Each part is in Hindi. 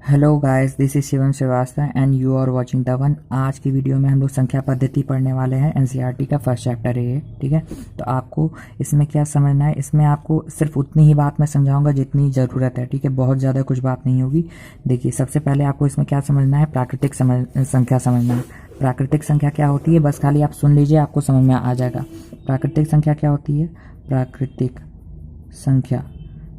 Hello guys, this is Shivam Srivastava and you are watching the one. आज की वीडियो में हम लोग संख्या पद्धति पढ़ने वाले हैं। एनसीईआरटी का फर्स्ट चैप्टर है ये, ठीक है। तो आपको इसमें क्या समझना है, इसमें आपको सिर्फ उतनी ही बात मैं समझाऊंगा जितनी ज़रूरत है, ठीक है। बहुत ज़्यादा कुछ बात नहीं होगी। देखिए, सबसे पहले आपको इसमें क्या समझना है, प्राकृतिक संख्या समझना है। प्राकृतिक संख्या क्या होती है, बस खाली आप सुन लीजिए, आपको समझ में आ जाएगा। प्राकृतिक संख्या क्या होती है, प्राकृतिक संख्या।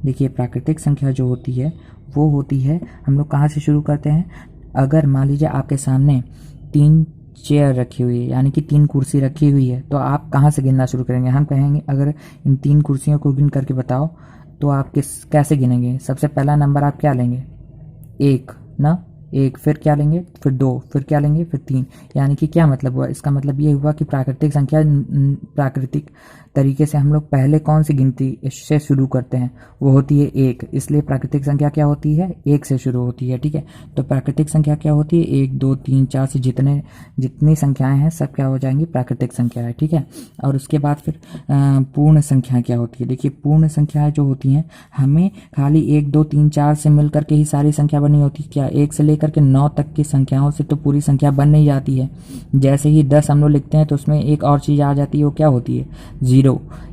देखिए, प्राकृतिक संख्या जो होती है वो होती है, हम लोग कहाँ से शुरू करते हैं। अगर मान लीजिए आपके सामने 3 चेयर रखी हुई है, यानी कि 3 कुर्सी रखी हुई है, तो आप कहाँ से गिनना शुरू करेंगे। हम कहेंगे अगर इन 3 कुर्सियों को गिन करके बताओ, तो आप कैसे गिनेंगे। सबसे पहला नंबर आप क्या लेंगे, 1 ना, 1, फिर क्या लेंगे, फिर 2, फिर क्या लेंगे, फिर 3। यानी कि क्या मतलब हुआ, इसका मतलब ये हुआ कि प्राकृतिक संख्या, प्राकृतिक तरीके से हम लोग पहले कौन सी गिनती से शुरू करते हैं, वो होती है 1। इसलिए प्राकृतिक संख्या क्या होती है, 1 से शुरू होती है, ठीक है। तो प्राकृतिक संख्या क्या होती है, 1, 2, 3, 4 से जितनी संख्याएं हैं सब क्या हो जाएंगी, प्राकृतिक संख्या है, ठीक है। और उसके बाद फिर पूर्ण संख्या क्या होती है। देखिए, पूर्ण संख्याएं जो होती हैं, हमें खाली 1, 2, 3, 4 से मिल करके ही सारी संख्या बनी होती है क्या। 1 से लेकर के 9 तक की संख्याओं से तो पूरी संख्या बन नहीं जाती है। जैसे ही 10 हम लोग लिखते हैं तो उसमें एक और चीज़ आ जाती है, वो क्या होती है, 0।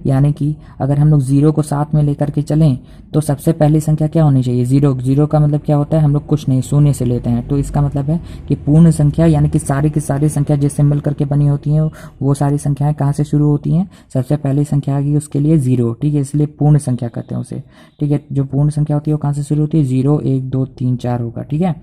यानी कि अगर हम लोग 0 को साथ में लेकर के चलें तो सबसे पहली संख्या क्या होनी चाहिए, 0। 0 का मतलब क्या होता है, हम लोग कुछ नहीं, शून्य से लेते हैं। तो इसका मतलब है कि पूर्ण संख्या यानी कि सारी की सारी संख्या जिससे मिल करके बनी होती हैं, वो सारी संख्याएं कहाँ से शुरू होती हैं, सबसे पहली संख्या आ गई उसके लिए 0, ठीक है। इसलिए पूर्ण संख्या कहते हैं उसे, ठीक है। जो पूर्ण संख्या होती है वो कहाँ से शुरू होती है, 0, 1, 2, 3, 4 होगा, ठीक है।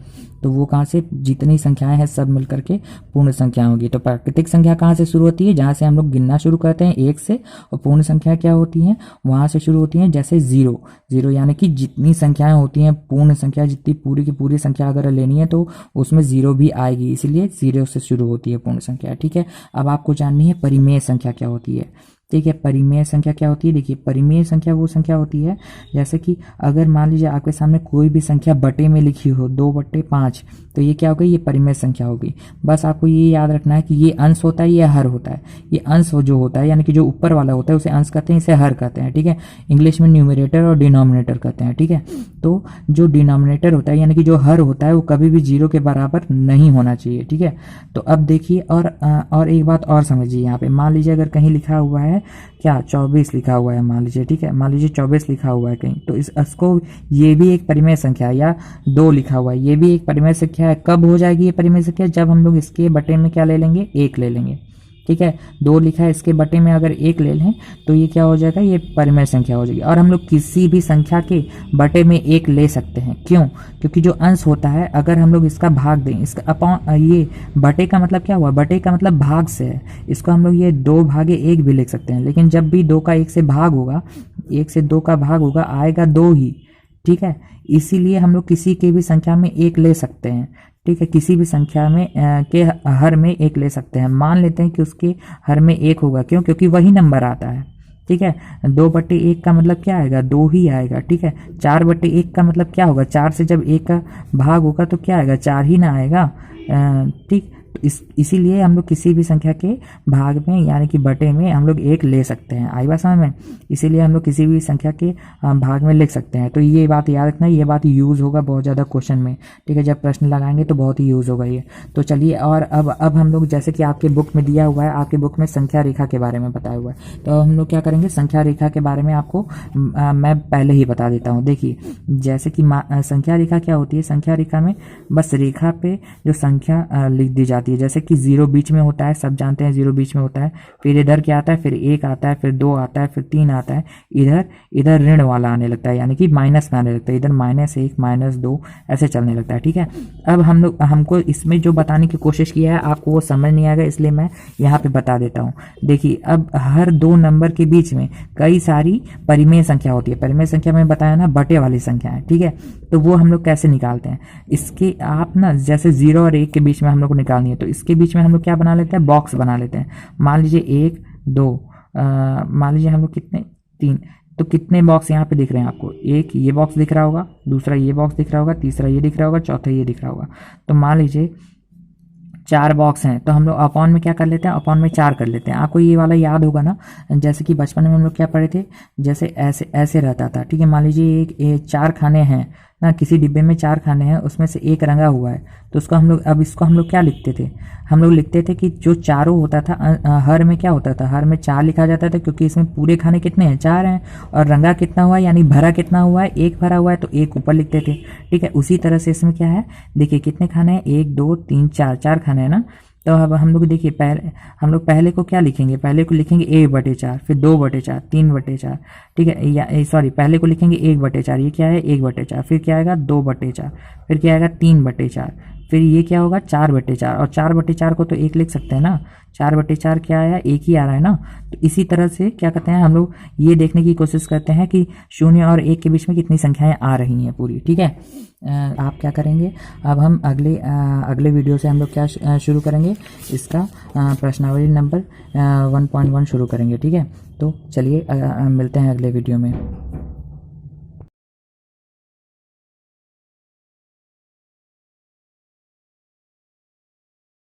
तो वो कहाँ से, जितनी संख्याएं हैं सब मिल करके पूर्ण संख्या होगी। तो प्राकृतिक संख्या कहाँ से शुरू होती है, जहाँ से हम लोग गिनना शुरू करते हैं 1 से। और पूर्ण संख्या क्या होती है, वहाँ से शुरू होती है जैसे 0। 0 यानी कि जितनी संख्याएं होती हैं, पूर्ण संख्या जितनी पूरी की पूरी संख्या अगर लेनी है तो उसमें 0 भी आएगी, इसलिए 0 से शुरू होती है पूर्ण संख्या, ठीक है। अब आपको जाननी है परिमेय संख्या क्या होती है, ठीक है। परिमेय संख्या क्या होती है, देखिए, परिमेय संख्या वो संख्या होती है जैसे कि अगर मान लीजिए आपके सामने कोई भी संख्या बटे में लिखी हो, 2/5, तो ये क्या हो गई, ये परिमेय संख्या होगी। बस आपको ये याद रखना है कि ये अंश होता है, ये हर होता है। ये अंश जो होता है यानी कि जो ऊपर वाला होता है उसे अंश कहते हैं, इसे हर कहते हैं, ठीक है। इंग्लिश में न्यूमरेटर और डिनोमिनेटर कहते हैं, ठीक है। तो जो डिनोमिनेटर होता है यानी कि जो हर होता है वो कभी भी 0 के बराबर नहीं होना चाहिए, ठीक है। तो अब देखिए, और एक बात और समझिए, यहाँ पे मान लीजिए अगर कहीं लिखा हुआ है क्या, 24 लिखा हुआ है, मान लीजिए, ठीक है। मान लीजिए 24 लिखा हुआ है कहीं, तो इसको, ये भी एक परिमेय संख्या है। या 2 लिखा हुआ है, ये भी एक परिमेय संख्या है। कब हो जाएगी ये परिमेय संख्या, जब हम लोग इसके बटे में क्या ले लेंगे, 1 ले लेंगे, ठीक है। 2 लिखा है, इसके बटे में अगर 1 ले लें तो ये क्या हो जाएगा, ये परिमेय संख्या हो जाएगी। और हम लोग किसी भी संख्या के बटे में 1 ले सकते हैं, क्यों, क्योंकि जो अंश होता है अगर हम लोग इसका भाग दें, इसका अपॉन, ये बटे का मतलब क्या हुआ, बटे का मतलब भाग से है। इसको हम लोग ये 2/1 भी लिख सकते हैं। लेकिन जब भी 2 का 1 से भाग होगा, 1 से 2 का भाग होगा, आएगा 2 ही, ठीक है। इसीलिए हम लोग किसी की भी संख्या में 1 ले सकते हैं, ठीक है। किसी भी संख्या में के हर में 1 ले सकते हैं। मान लेते हैं कि उसके हर में 1 होगा, क्यों, क्योंकि वही नंबर आता है, ठीक है। 2/1 का मतलब क्या आएगा, 2 ही आएगा, ठीक है। 4/1 का मतलब क्या होगा, 4 से जब 1 का भाग होगा तो क्या आएगा, 4 ही ना आएगा, ठीक। तो इसीलिए हम लोग किसी भी संख्या के भाग में यानी कि बटे में हम लोग 1 ले सकते हैं। आई बात समझ में। इसीलिए हम लोग किसी भी संख्या के भाग में लिख सकते हैं। तो ये बात याद रखना, ये बात यूज़ होगा बहुत ज़्यादा क्वेश्चन में, ठीक है। जब प्रश्न लगाएंगे तो बहुत ही यूज़ होगा ये। तो चलिए, और अब हम लोग, जैसे कि आपके बुक में दिया हुआ है, आपके बुक में संख्या रेखा के बारे में बताया हुआ है, तो हम लोग क्या करेंगे, संख्या रेखा के बारे में आपको मैं पहले ही बता देता हूँ। देखिए, जैसे कि संख्या रेखा क्या होती है, संख्या रेखा में बस रेखा पे जो संख्या लिख दी जाती है, जैसे कि 0 बीच में होता है, सब जानते हैं 0 बीच में होता है। फिर इधर क्या आता है, फिर 1 आता है, फिर 2 आता है, फिर 3 आता है। इधर ऋण वाला आने लगता है, यानी कि माइनस में आने लगता है। इधर -1, -2 ऐसे चलने लगता है, ठीक है। अब हमको इसमें जो बताने की कोशिश किया है, आपको वो समझ नहीं आएगा, इसलिए मैं यहाँ पे बता देता हूँ। देखिए, अब हर 2 नंबर के बीच में कई सारी परिमेय संख्या होती है। परिमेय संख्या में बताया ना, बटे वाली संख्या है, ठीक है। तो वो हम लोग कैसे निकालते हैं, इसके आप ना, जैसे 0 और 1 के बीच में हम लोग को निकालनी है, तो इसके बीच में हम लोग क्या बना लेते हैं, बॉक्स बना लेते हैं। मान लीजिए 1, 2, मान लीजिए हम लोग कितने, 3, तो कितने बॉक्स यहाँ पे दिख रहे हैं आपको, एक ये बॉक्स दिख रहा होगा, दूसरा ये बॉक्स दिख रहा होगा, तीसरा ये दिख रहा होगा, चौथा ये दिख रहा होगा। तो मान लीजिए 4 बॉक्स हैं, तो हम लोग अपॉन में क्या कर लेते हैं, अपॉन में 4 कर लेते हैं। आपको ये वाला याद होगा ना, जैसे कि बचपन में हम लोग क्या पढ़े थे, जैसे ऐसे ऐसे रहता था, ठीक है। मान लीजिए 4 खाने हैं, ना, किसी डिब्बे में 4 खाने हैं, उसमें से एक रंगा हुआ है, तो उसको हम लोग, अब इसको हम लोग क्या लिखते थे, हम लोग लिखते थे कि जो चारों होता था, हर में क्या होता था, हर में 4 लिखा जाता था, क्योंकि इसमें पूरे खाने कितने हैं, 4 हैं, और रंगा कितना हुआ है यानी भरा कितना हुआ है, 1 भरा हुआ है, तो 1 ऊपर लिखते थे। ठीक है, उसी तरह से इसमें क्या है, देखिए कितने खाने हैं, 1 2 3 4, 4 खाने हैं ना। तो अब हम लोग देखिए, हम लोग पहले को क्या लिखेंगे, पहले को लिखेंगे 1/4, फिर 2/4, 3/4। ठीक है, या सॉरी, पहले को लिखेंगे 1/4, ये क्या है 1/4, फिर क्या आएगा 2/4, फिर क्या आएगा 3/4, फिर ये क्या होगा 4/4, और 4/4 को तो 1 लिख सकते हैं ना, 4/4 क्या आया, 1 ही आ रहा है ना। तो इसी तरह से क्या कहते हैं, हम लोग ये देखने की कोशिश करते हैं कि 0 और 1 के बीच में कितनी संख्याएं आ रही हैं पूरी। ठीक है, आप क्या करेंगे, अब हम अगले वीडियो से हम लोग क्या शुरू करेंगे, इसका प्रश्नावली नंबर 1.1 शुरू करेंगे। ठीक है, तो चलिए मिलते हैं अगले वीडियो में।